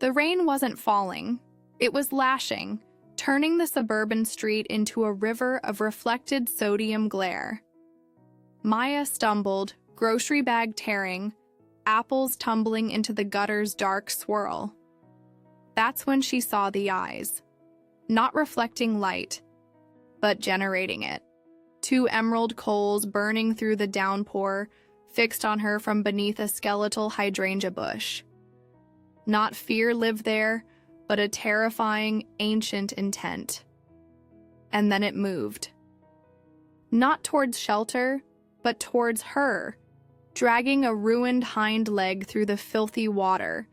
The rain wasn't falling. It was lashing, turning the suburban street into a river of reflected sodium glare. Maya stumbled, grocery bag tearing, apples tumbling into the gutter's dark swirl. That's when she saw the eyes. Not reflecting light, but generating it. Two emerald coals burning through the downpour, fixed on her from beneath a skeletal hydrangea bush. Not fear lived there, but a terrifying, ancient intent. And then it moved. Not towards shelter, but towards her, dragging a ruined hind leg through the filthy water.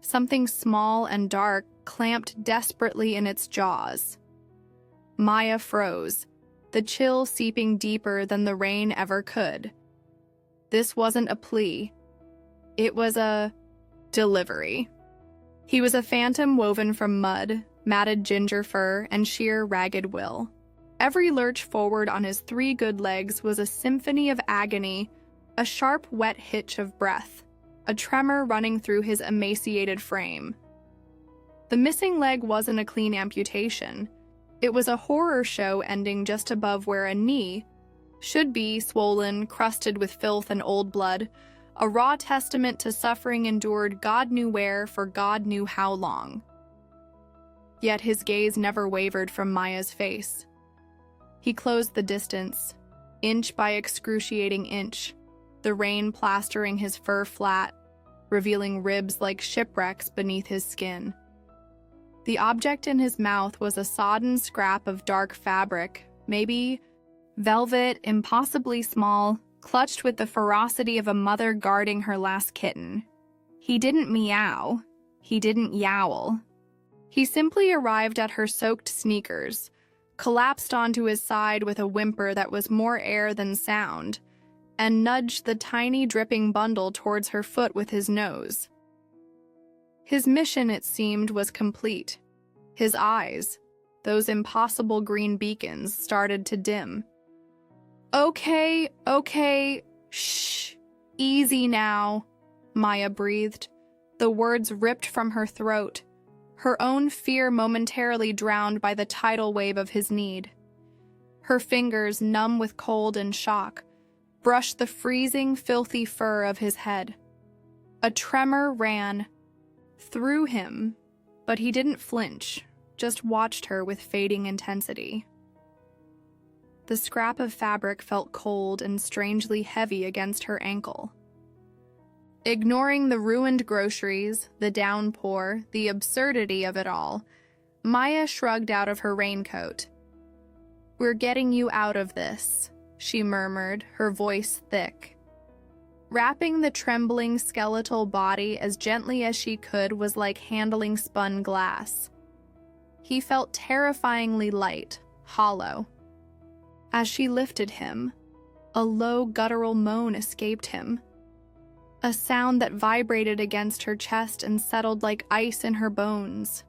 Something small and dark clamped desperately in its jaws. Maya froze, the chill seeping deeper than the rain ever could. This wasn't a plea. It was a delivery. He was a phantom woven from mud, matted ginger fur, and sheer ragged will. Every lurch forward on his 3 good legs was a symphony of agony, a sharp, wet hitch of breath, a tremor running through his emaciated frame. The missing leg wasn't a clean amputation. It was a horror show ending just above where a knee should be, swollen, crusted with filth and old blood, a raw testament to suffering endured God knew where for God knew how long. Yet his gaze never wavered from Maya's face. He closed the distance, inch by excruciating inch, the rain plastering his fur flat, revealing ribs like shipwrecks beneath his skin. The object in his mouth was a sodden scrap of dark fabric, maybe velvet, impossibly small, clutched with the ferocity of a mother guarding her last kitten. He didn't meow. He didn't yowl. He simply arrived at her soaked sneakers, collapsed onto his side with a whimper that was more air than sound, and nudged the tiny dripping bundle towards her foot with his nose. His mission, it seemed, was complete. His eyes, those impossible green beacons, started to dim. Okay, shh, easy now, Maya breathed, the words ripped from her throat, her own fear momentarily drowned by the tidal wave of his need. Her fingers, numb with cold and shock, brushed the freezing, filthy fur of his head. A tremor ran through him, but he didn't flinch, just watched her with fading intensity. The scrap of fabric felt cold and strangely heavy against her ankle. Ignoring the ruined groceries, the downpour, the absurdity of it all, Maya shrugged out of her raincoat. "We're getting you out of this," she murmured, her voice thick. Wrapping the trembling skeletal body as gently as she could was like handling spun glass. He felt terrifyingly light, hollow. As she lifted him, a low guttural moan escaped him, a sound that vibrated against her chest and settled like ice in her bones.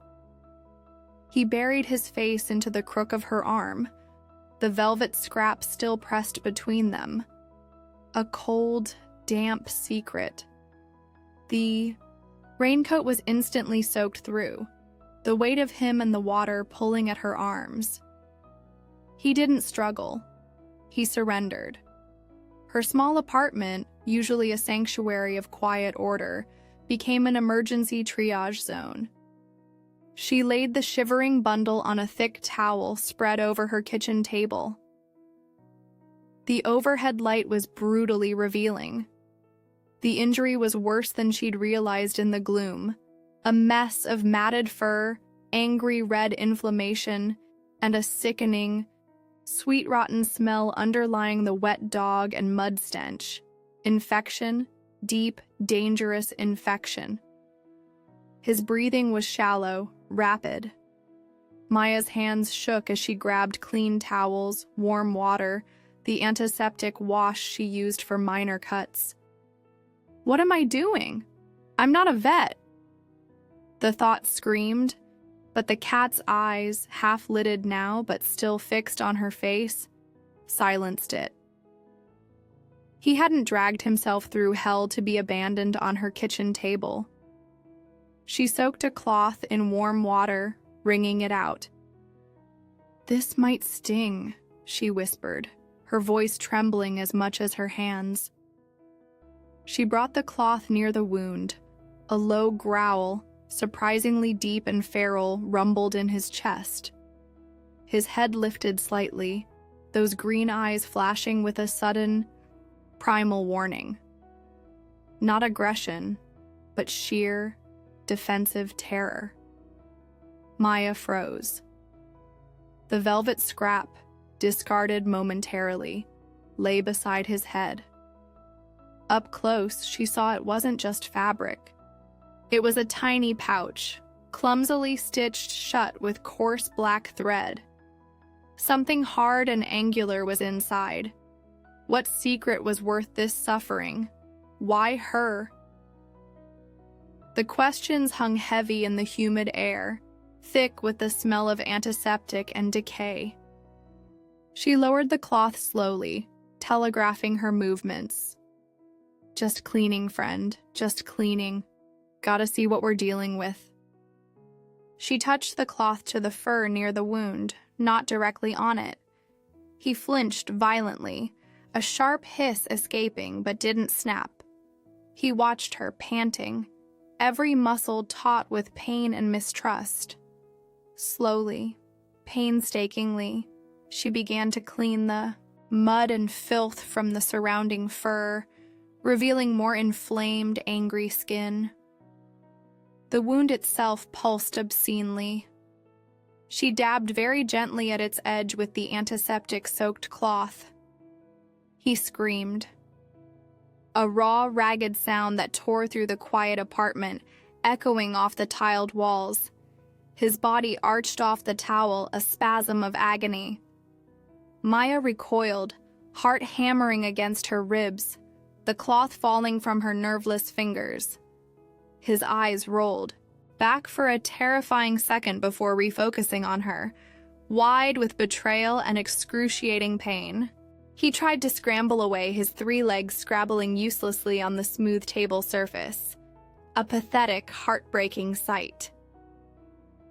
He buried his face into the crook of her arm, the velvet scrap still pressed between them. A cold, damp secret. The raincoat was instantly soaked through, the weight of him and the water pulling at her arms. He didn't struggle. He surrendered. Her small apartment, usually a sanctuary of quiet order, became an emergency triage zone. She laid the shivering bundle on a thick towel spread over her kitchen table. The overhead light was brutally revealing. The injury was worse than she'd realized in the gloom, a mess of matted fur, angry red inflammation, and a sickening, sweet rotten smell underlying the wet dog and mud stench. Infection, deep, dangerous infection. His breathing was shallow, rapid. Maya's hands shook as she grabbed clean towels, warm water, the antiseptic wash she used for minor cuts. What am I doing? I'm not a vet. The thought screamed, but the cat's eyes, half-lidded now but still fixed on her face, silenced it. He hadn't dragged himself through hell to be abandoned on her kitchen table. She soaked a cloth in warm water, wringing it out. "This might sting," she whispered, her voice trembling as much as her hands. She brought the cloth near the wound. A low growl, surprisingly deep and feral, rumbled in his chest. His head lifted slightly, those green eyes flashing with a sudden, primal warning. Not aggression, but sheer, defensive terror. Maya froze. The velvet scrap, discarded momentarily, lay beside his head. Up close, she saw it wasn't just fabric. It was a tiny pouch, clumsily stitched shut with coarse black thread. Something hard and angular was inside. What secret was worth this suffering? Why her? The questions hung heavy in the humid air, thick with the smell of antiseptic and decay. She lowered the cloth slowly, telegraphing her movements. "Just cleaning, friend, just cleaning. Gotta see what we're dealing with." She touched the cloth to the fur near the wound, not directly on it. He flinched violently, a sharp hiss escaping but didn't snap. He watched her, panting, every muscle taut with pain and mistrust. Slowly, painstakingly, she began to clean the mud and filth from the surrounding fur, revealing more inflamed, angry skin. The wound itself pulsed obscenely. She dabbed very gently at its edge with the antiseptic-soaked cloth. He screamed. A raw, ragged sound that tore through the quiet apartment, echoing off the tiled walls. His body arched off the towel, a spasm of agony. Maya recoiled, heart hammering against her ribs, the cloth falling from her nerveless fingers. His eyes rolled, back for a terrifying second before refocusing on her, wide with betrayal and excruciating pain. He tried to scramble away, his 3 legs scrabbling uselessly on the smooth table surface. A pathetic, heartbreaking sight.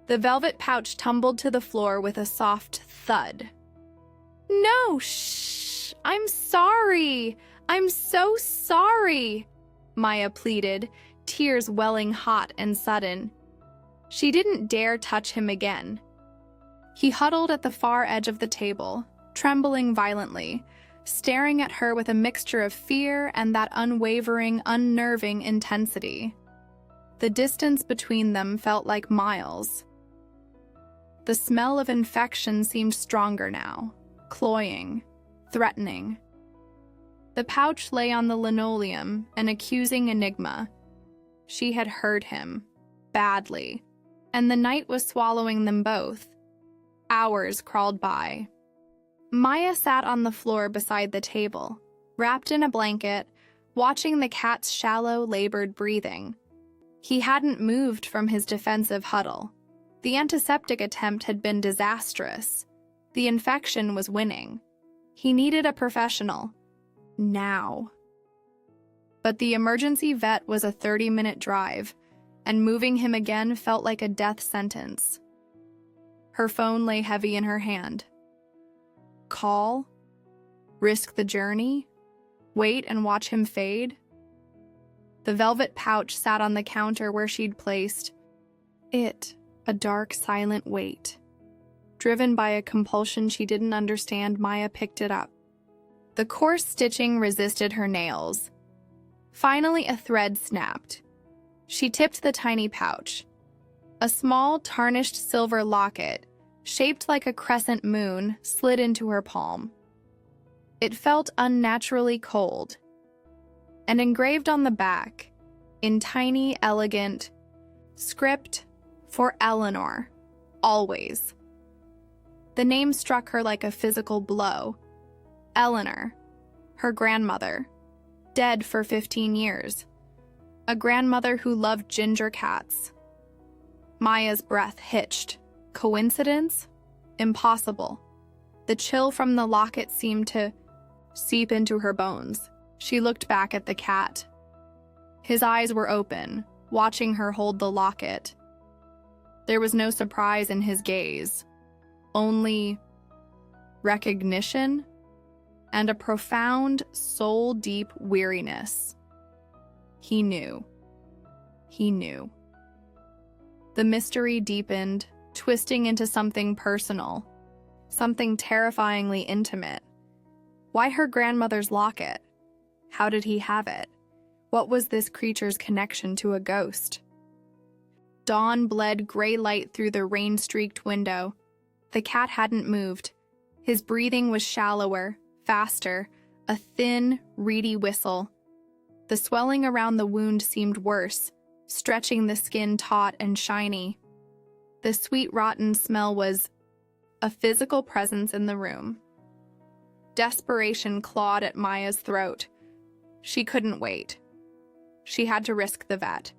The velvet pouch tumbled to the floor with a soft thud. "No, shh! I'm sorry! I'm so sorry!" Maya pleaded, tears welling hot and sudden. She didn't dare touch him again. He huddled at the far edge of the table, trembling violently, staring at her with a mixture of fear and that unwavering, unnerving intensity. The distance between them felt like miles. The smell of infection seemed stronger now, cloying, threatening. The pouch lay on the linoleum, an accusing enigma. She had hurt him, badly, and the night was swallowing them both. Hours crawled by. Maya sat on the floor beside the table, wrapped in a blanket, watching the cat's shallow, labored breathing. He hadn't moved from his defensive huddle. The antiseptic attempt had been disastrous. The infection was winning. He needed a professional. Now. But the emergency vet was a 30-minute drive, and moving him again felt like a death sentence. Her phone lay heavy in her hand. Call? Risk the journey? Wait and watch him fade? The velvet pouch sat on the counter where she'd placed it, a dark, silent weight. Driven by a compulsion she didn't understand, Maya picked it up. The coarse stitching resisted her nails. Finally, a thread snapped. She tipped the tiny pouch. A small, tarnished silver locket, shaped like a crescent moon, slid into her palm. It felt unnaturally cold. And engraved on the back, in tiny, elegant script, "For Eleanor, always." The name struck her like a physical blow. Eleanor, her grandmother, dead for 15 years. A grandmother who loved ginger cats. Maya's breath hitched. Coincidence? Impossible. The chill from the locket seemed to seep into her bones. She looked back at the cat. His eyes were open, watching her hold the locket. There was no surprise in his gaze, only recognition and a profound, soul-deep weariness. He knew. He knew. The mystery deepened, twisting into something personal, something terrifyingly intimate. Why her grandmother's locket? How did he have it? What was this creature's connection to a ghost? Dawn bled gray light through the rain-streaked window. The cat hadn't moved. His breathing was shallower, faster, a thin, reedy whistle. The swelling around the wound seemed worse, stretching the skin taut and shiny. The sweet, rotten smell was a physical presence in the room. Desperation clawed at Maya's throat. She couldn't wait. She had to risk the vet.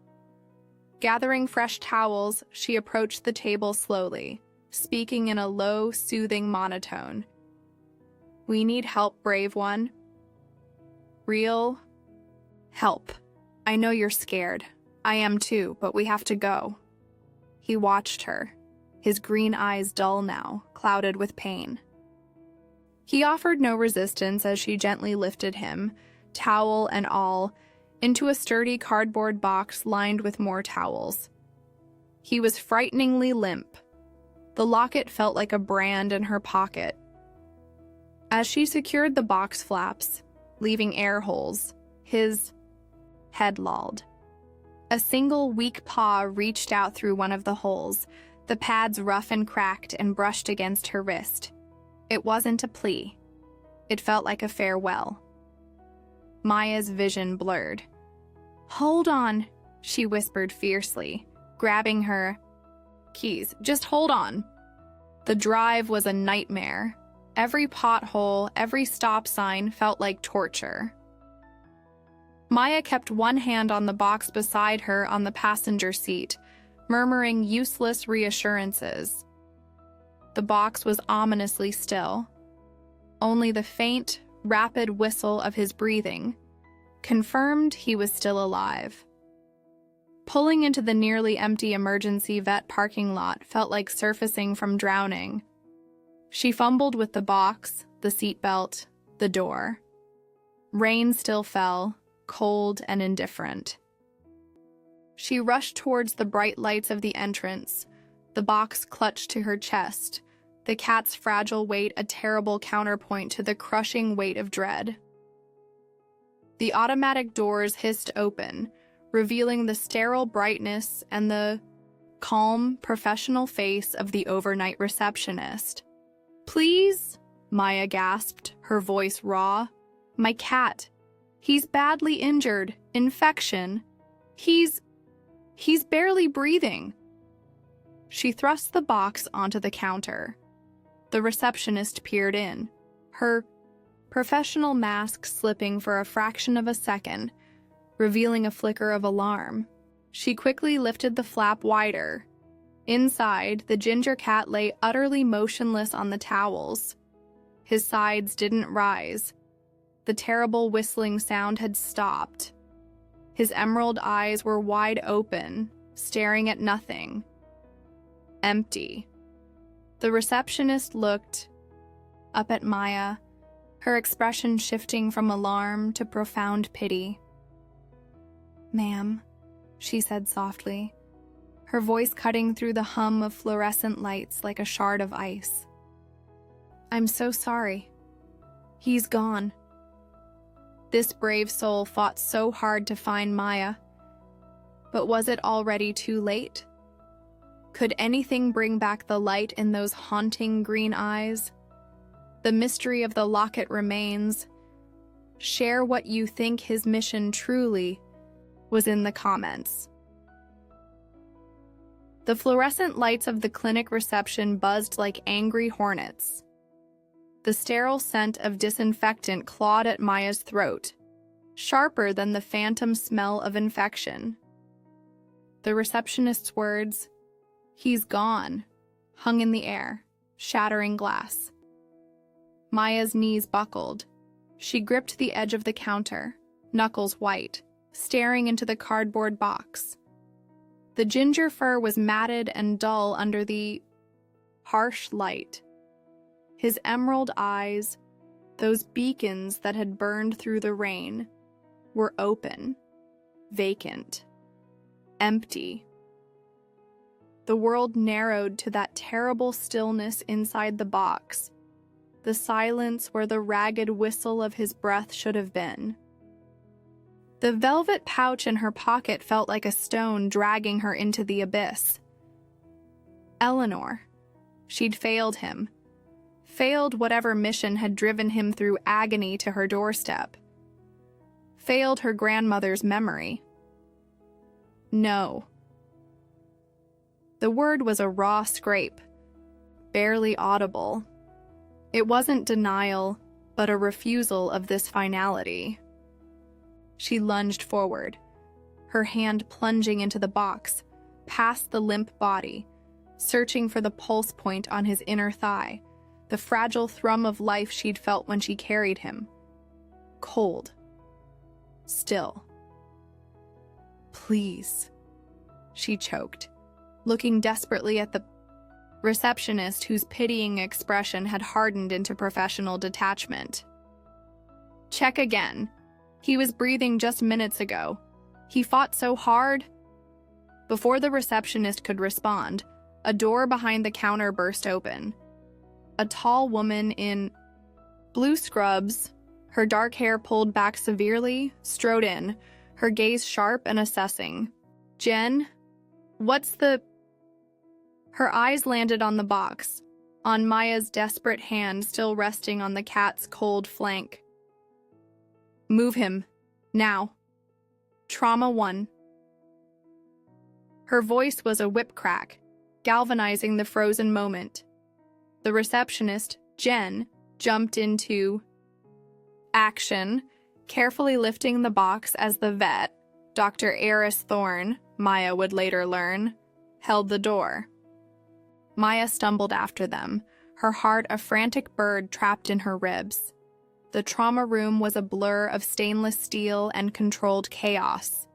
Gathering fresh towels, she approached the table slowly, speaking in a low, soothing monotone. "We need help, brave one. Real help. I know you're scared. I am too, but we have to go." He watched her, his green eyes dull now, clouded with pain. He offered no resistance as she gently lifted him, towel and all, into a sturdy cardboard box lined with more towels. He was frighteningly limp. The locket felt like a brand in her pocket. As she secured the box flaps, leaving air holes, his head lolled. A single weak paw reached out through one of the holes, the pads rough and cracked and brushed against her wrist. It wasn't a plea. It felt like a farewell. Maya's vision blurred. "Hold on," she whispered fiercely, grabbing her keys. "Just hold on." The drive was a nightmare. Every pothole, every stop sign felt like torture. Maya kept one hand on the box beside her on the passenger seat, murmuring useless reassurances. The box was ominously still. Only the faint, rapid whistle of his breathing confirmed he was still alive. Pulling into the nearly empty emergency vet parking lot felt like surfacing from drowning. She fumbled with the box, the seatbelt, the door. Rain still fell, cold and indifferent. She rushed towards the bright lights of the entrance, the box clutched to her chest, the cat's fragile weight a terrible counterpoint to the crushing weight of dread. The automatic doors hissed open, revealing the sterile brightness and the calm, professional face of the overnight receptionist. "Please?" Maya gasped, her voice raw. "My cat. He's badly injured. Infection. He's barely breathing." She thrust the box onto the counter. The receptionist peered in, her professional mask slipping for a fraction of a second, revealing a flicker of alarm. She quickly lifted the flap wider. Inside, the ginger cat lay utterly motionless on the towels. His sides didn't rise. The terrible whistling sound had stopped. His emerald eyes were wide open, staring at nothing. Empty. The receptionist looked up at Maya, her expression shifting from alarm to profound pity. "Ma'am," she said softly, her voice cutting through the hum of fluorescent lights like a shard of ice. "I'm so sorry. He's gone." This brave soul fought so hard to find Maya. But was it already too late? Could anything bring back the light in those haunting green eyes? The mystery of the locket remains. Share what you think his mission truly was in the comments. The fluorescent lights of the clinic reception buzzed like angry hornets. The sterile scent of disinfectant clawed at Maya's throat, sharper than the phantom smell of infection. The receptionist's words, "He's gone," hung in the air, shattering glass. Maya's knees buckled. She gripped the edge of the counter, knuckles white, staring into the cardboard box. The ginger fur was matted and dull under the harsh light. His emerald eyes, those beacons that had burned through the rain, were open, vacant, empty. The world narrowed to that terrible stillness inside the box, the silence where the ragged whistle of his breath should have been. The velvet pouch in her pocket felt like a stone dragging her into the abyss. Eleanor. She'd failed him. Failed whatever mission had driven him through agony to her doorstep. Failed her grandmother's memory. No. The word was a raw scrape, barely audible. It wasn't denial, but a refusal of this finality. She lunged forward, her hand plunging into the box, past the limp body, searching for the pulse point on his inner thigh, the fragile thrum of life she'd felt when she carried him. Cold. Still. Please, she choked, looking desperately at the receptionist whose pitying expression had hardened into professional detachment. Check again. He was breathing just minutes ago. He fought so hard. Before the receptionist could respond, a door behind the counter burst open. A tall woman in blue scrubs, her dark hair pulled back severely, strode in, her gaze sharp and assessing. Jen, what's the... Her eyes landed on the box, on Maya's desperate hand still resting on the cat's cold flank. Move him. Now. Trauma 1. Her voice was a whip crack, galvanizing the frozen moment. The receptionist, Jen, jumped into action, carefully lifting the box as the vet, Dr. Eris Thorne, Maya would later learn, held the door. Maya stumbled after them, her heart a frantic bird trapped in her ribs. The trauma room was a blur of stainless steel and controlled chaos.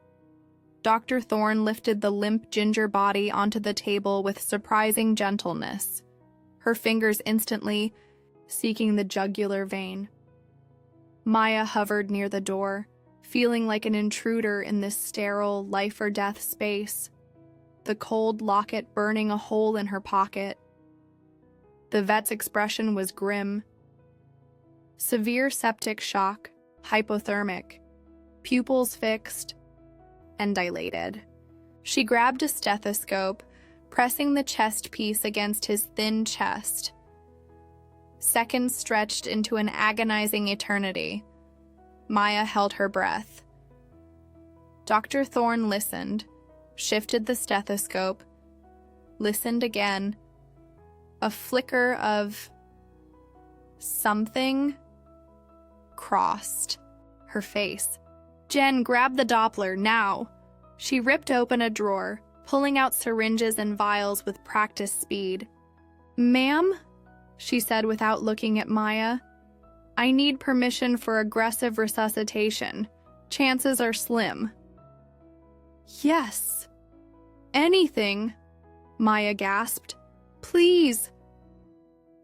Dr. Thorne lifted the limp ginger body onto the table with surprising gentleness, her fingers instantly seeking the jugular vein. Maya hovered near the door, feeling like an intruder in this sterile, life-or-death space, the cold locket burning a hole in her pocket. The vet's expression was grim. Severe septic shock, hypothermic, pupils fixed and dilated. She grabbed a stethoscope, pressing the chest piece against his thin chest. Seconds stretched into an agonizing eternity. Maya held her breath. Dr. Thorne listened, shifted the stethoscope, listened again. A flicker of something crossed her face. Jen, grab the Doppler, now. She ripped open a drawer, pulling out syringes and vials with practiced speed. Ma'am, she said without looking at Maya, I need permission for aggressive resuscitation. Chances are slim. Yes. Anything, Maya gasped. Please.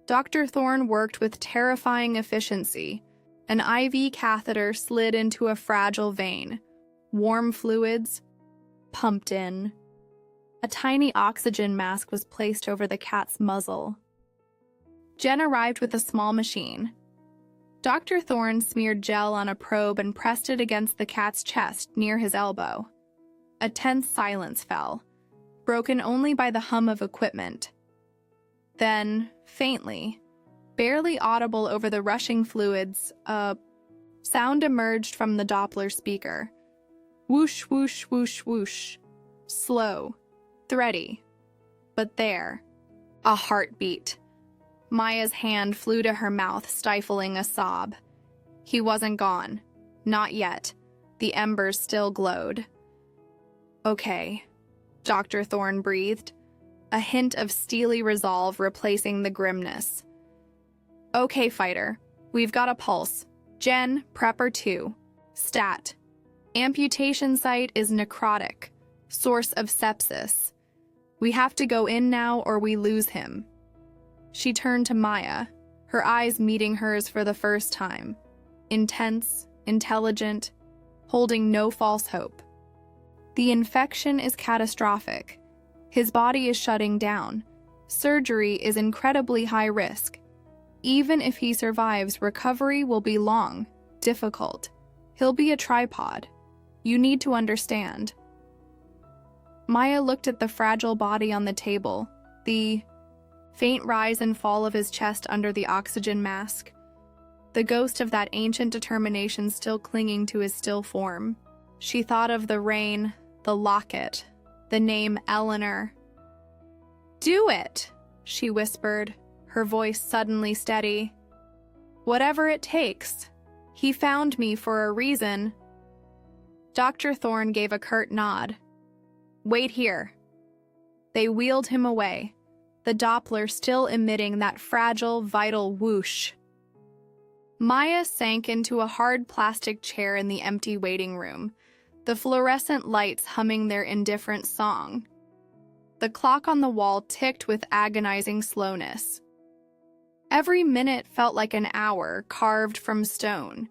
Dr. Thorne worked with terrifying efficiency. An IV catheter slid into a fragile vein. Warm fluids pumped in. A tiny oxygen mask was placed over the cat's muzzle. Jen arrived with a small machine. Dr. Thorne smeared gel on a probe and pressed it against the cat's chest near his elbow. A tense silence fell, broken only by the hum of equipment. Then, faintly, barely audible over the rushing fluids, a sound emerged from the Doppler speaker. Whoosh, whoosh, whoosh, whoosh. Slow, thready. But there, a heartbeat. Maya's hand flew to her mouth, stifling a sob. He wasn't gone. Not yet. The embers still glowed. Okay, Dr. Thorne breathed, a hint of steely resolve replacing the grimness. Okay, fighter. We've got a pulse. Jen, Prepper 2. Stat. Amputation site is necrotic. Source of sepsis. We have to go in now or we lose him. She turned to Maya, her eyes meeting hers for the first time. Intense, intelligent, holding no false hope. The infection is catastrophic. His body is shutting down. Surgery is incredibly high risk. Even if he survives, recovery will be long, difficult. He'll be a tripod. You need to understand. Maya looked at the fragile body on the table, the faint rise and fall of his chest under the oxygen mask, the ghost of that ancient determination still clinging to his still form. She thought of the rain, the locket, the name Eleanor. "Do it," she whispered, her voice suddenly steady. "Whatever it takes. He found me for a reason." Dr. Thorne gave a curt nod. "Wait here." They wheeled him away, the Doppler still emitting that fragile, vital whoosh. Maya sank into a hard plastic chair in the empty waiting room, the fluorescent lights humming their indifferent song. The clock on the wall ticked with agonizing slowness. Every minute felt like an hour carved from stone.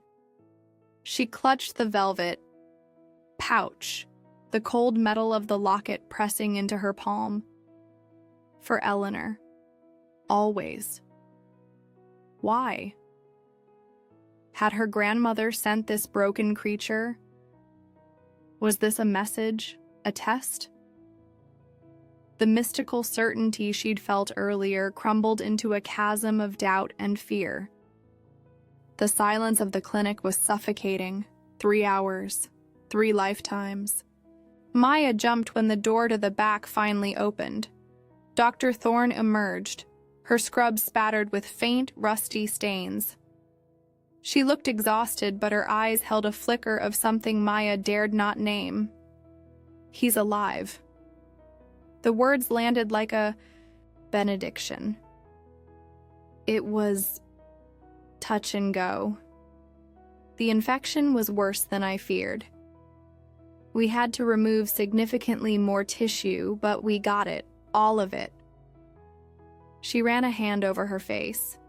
She clutched the velvet pouch, the cold metal of the locket pressing into her palm. For Eleanor. Always. Why? Had her grandmother sent this broken creature? Was this a message, a test? The mystical certainty she'd felt earlier crumbled into a chasm of doubt and fear. The silence of the clinic was suffocating. 3 hours, 3 lifetimes. Maya jumped when the door to the back finally opened. Dr. Thorne emerged, her scrub spattered with faint, rusty stains. She looked exhausted, but her eyes held a flicker of something Maya dared not name. "He's alive." The words landed like a benediction. It was touch and go. The infection was worse than I feared. We had to remove significantly more tissue, but we got it, all of it. She ran a hand over her face.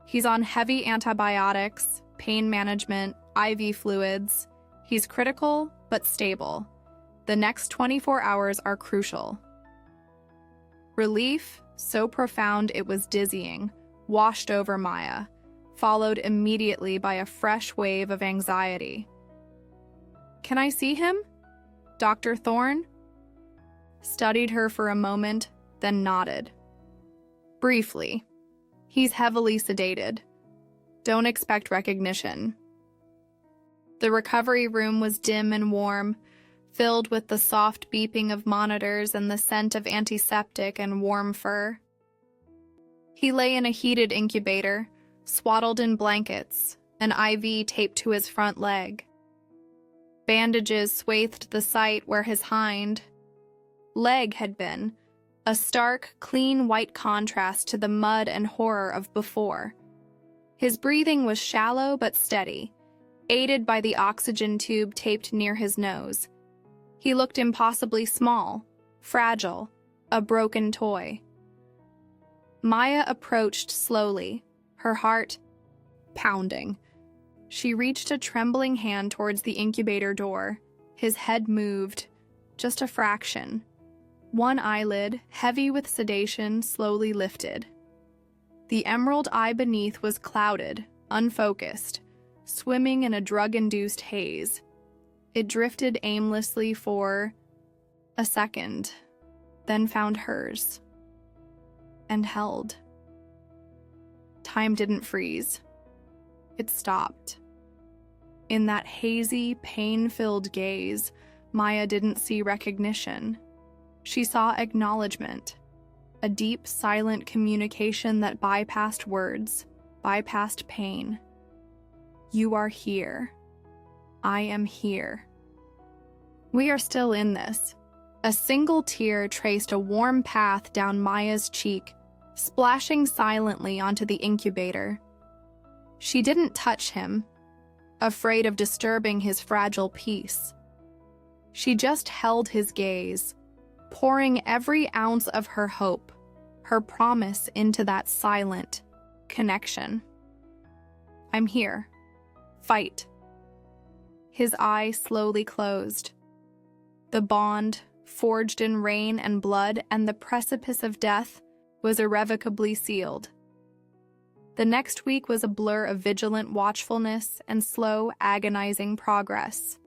"He's on heavy antibiotics, pain management, IV fluids. He's critical, but stable. The next 24 hours are crucial." Relief, so profound it was dizzying, washed over Maya, followed immediately by a fresh wave of anxiety. "Can I see him? Dr. Thorne?" Studied her for a moment, then nodded. "Briefly. He's heavily sedated. Don't expect recognition." The recovery room was dim and warm, filled with the soft beeping of monitors and the scent of antiseptic and warm fur. He lay in a heated incubator, swaddled in blankets, an IV taped to his front leg. Bandages swathed the site where his hind leg had been, a stark, clean white contrast to the mud and horror of before. His breathing was shallow but steady, aided by the oxygen tube taped near his nose. He looked impossibly small, fragile, a broken toy. Maya approached slowly, her heart pounding. She reached a trembling hand towards the incubator door. His head moved, just a fraction. One eyelid, heavy with sedation, slowly lifted. The emerald eye beneath was clouded, unfocused, swimming in a drug-induced haze. It drifted aimlessly for a second, then found hers. And held. Time didn't freeze. It stopped. In that hazy, pain-filled gaze, Maya didn't see recognition. She saw acknowledgement, a deep, silent communication that bypassed words, bypassed pain. "You are here. I am here." We are still in this. A single tear traced a warm path down Maya's cheek, splashing silently onto the incubator. She didn't touch him, afraid of disturbing his fragile peace. She just held his gaze, pouring every ounce of her hope, her promise into that silent connection. "I'm here. Fight." His eye slowly closed. The bond, forged in rain and blood and the precipice of death, was irrevocably sealed. The next week was a blur of vigilant watchfulness and slow, agonizing progress.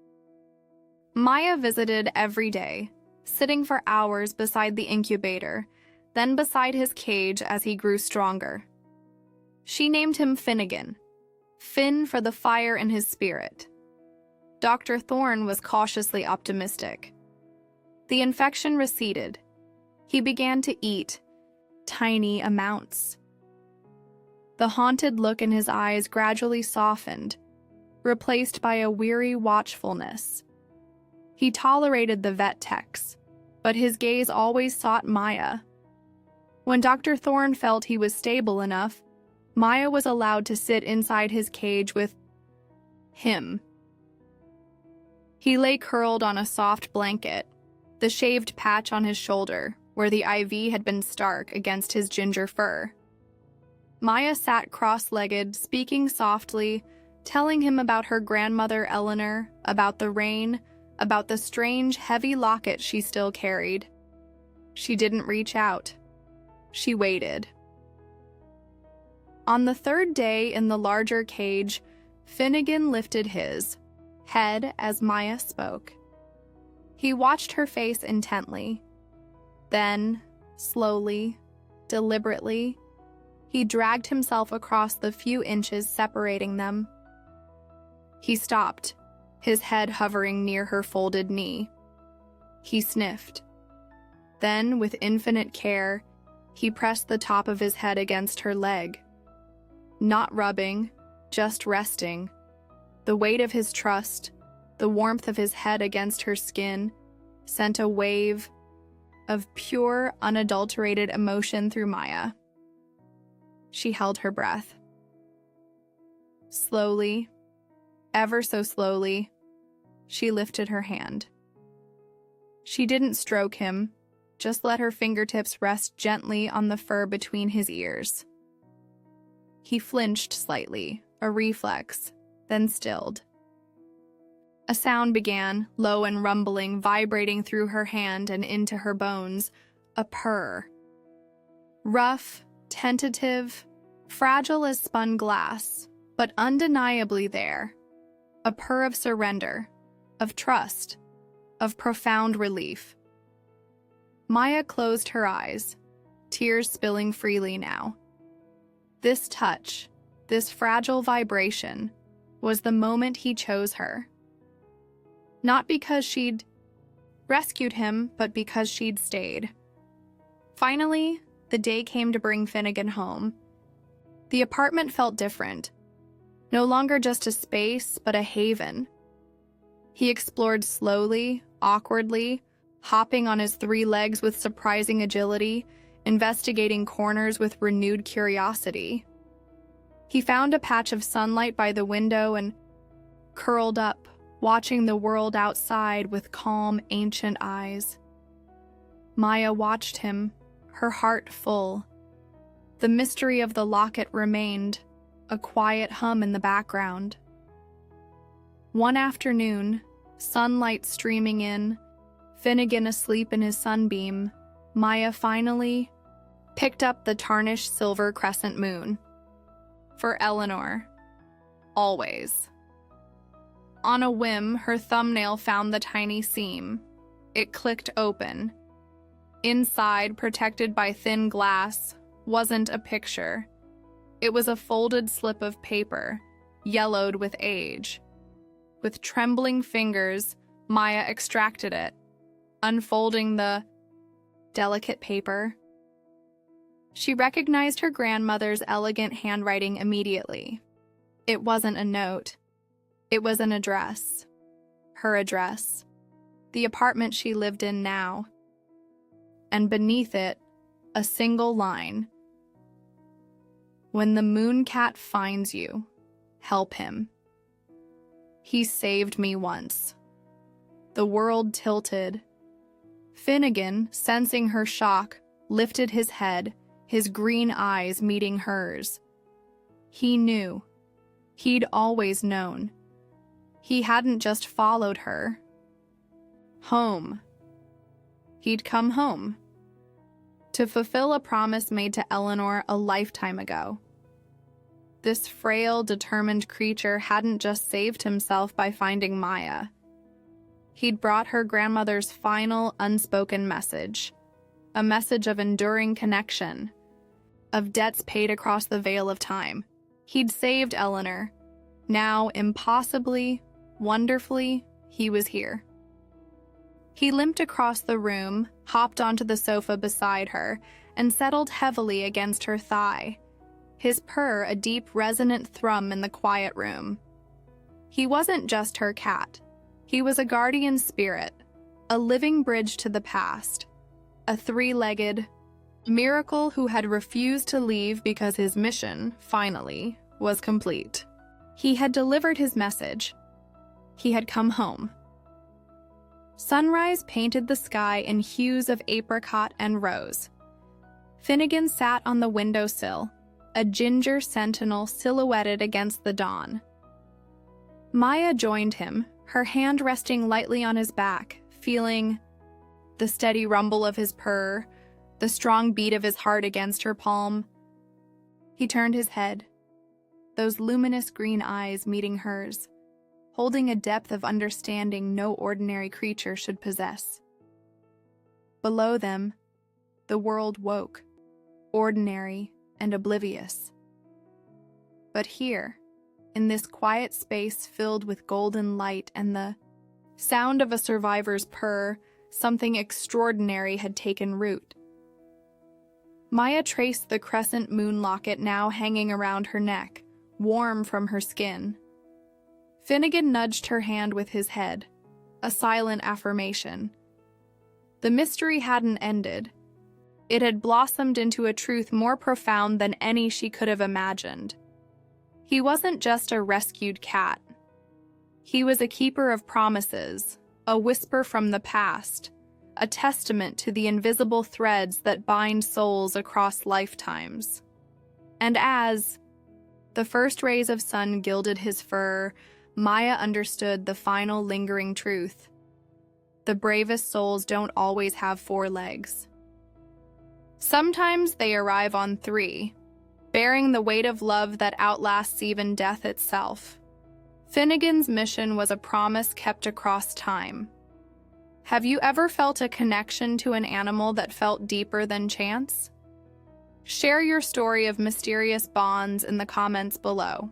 Maya visited every day, sitting for hours beside the incubator, then beside his cage as he grew stronger. She named him Finnegan, Finn for the fire in his spirit. Dr. Thorne was cautiously optimistic. The infection receded. He began to eat, tiny amounts. The haunted look in his eyes gradually softened, replaced by a weary watchfulness. He tolerated the vet techs, but his gaze always sought Maya. When Dr. Thorne felt he was stable enough, Maya was allowed to sit inside his cage with him. He lay curled on a soft blanket, the shaved patch on his shoulder, where the IV had been stark against his ginger fur. Maya sat cross-legged, speaking softly, telling him about her grandmother Eleanor, about the rain, about the strange, heavy locket she still carried. She didn't reach out. She waited. On the third day in the larger cage, Finnegan lifted his head as Maya spoke. He watched her face intently. Then, slowly, deliberately, he dragged himself across the few inches separating them. He stopped, his head hovering near her folded knee. He sniffed. Then, with infinite care, he pressed the top of his head against her leg. Not rubbing, just resting. The weight of his trust, the warmth of his head against her skin, sent a wave of pure, unadulterated emotion through Maya. She held her breath. Slowly, ever so slowly, she lifted her hand. She didn't stroke him, just let her fingertips rest gently on the fur between his ears. He flinched slightly, a reflex, then stilled. A sound began, low and rumbling, vibrating through her hand and into her bones, a purr. Rough, tentative, fragile as spun glass, but undeniably there. A purr of surrender, of trust, of profound relief. Maya closed her eyes, tears spilling freely now. This touch, this fragile vibration, was the moment he chose her. Not because she'd rescued him, but because she'd stayed. Finally, the day came to bring Finnegan home. The apartment felt different. No longer just a space, but a haven. He explored slowly, awkwardly, hopping on his 3 legs with surprising agility, investigating corners with renewed curiosity. He found a patch of sunlight by the window and curled up, watching the world outside with calm, ancient eyes. Maya watched him, her heart full. The mystery of the locket remained, a quiet hum in the background. One afternoon, sunlight streaming in, Finnegan asleep in his sunbeam, Maya finally picked up the tarnished silver crescent moon. For Eleanor. Always. On a whim, her thumbnail found the tiny seam. It clicked open. Inside, protected by thin glass, wasn't a picture. It was a folded slip of paper, yellowed with age. With trembling fingers, Maya extracted it, unfolding the delicate paper. She recognized her grandmother's elegant handwriting immediately. It wasn't a note. It was an address. Her address. The apartment she lived in now. And beneath it, a single line. When the moon cat finds you, help him. He saved me once. The world tilted. Finnegan, sensing her shock, lifted his head, his green eyes meeting hers. He knew. He'd always known. He hadn't just followed her. Home. He'd come home. To fulfill a promise made to Eleanor a lifetime ago. This frail, determined creature hadn't just saved himself by finding Maya. He'd brought her grandmother's final, unspoken message. A message of enduring connection. Of debts paid across the veil of time. He'd saved Eleanor. Now, impossibly, wonderfully, he was here. He limped across the room, hopped onto the sofa beside her, and settled heavily against her thigh. His purr a deep, resonant thrum in the quiet room. He wasn't just her cat. He was a guardian spirit, a living bridge to the past, a three-legged miracle who had refused to leave because his mission, finally, was complete. He had delivered his message. He had come home. Sunrise painted the sky in hues of apricot and rose. Finnegan sat on the windowsill, a ginger sentinel silhouetted against the dawn. Maya joined him, her hand resting lightly on his back, feeling the steady rumble of his purr, the strong beat of his heart against her palm. He turned his head, those luminous green eyes meeting hers, holding a depth of understanding no ordinary creature should possess. Below them, the world woke, ordinary and oblivious. But here, in this quiet space filled with golden light and the sound of a survivor's purr, something extraordinary had taken root. Maya traced the crescent moon locket now hanging around her neck, warm from her skin. Finnegan nudged her hand with his head, a silent affirmation. The mystery hadn't ended. It had blossomed into a truth more profound than any she could have imagined. He wasn't just a rescued cat. He was a keeper of promises, a whisper from the past, a testament to the invisible threads that bind souls across lifetimes. And as the first rays of sun gilded his fur, Maya understood the final lingering truth. The bravest souls don't always have 4 legs. Sometimes they arrive on 3, bearing the weight of love that outlasts even death itself. Finnegan's mission was a promise kept across time. Have you ever felt a connection to an animal that felt deeper than chance? Share your story of mysterious bonds in the comments below.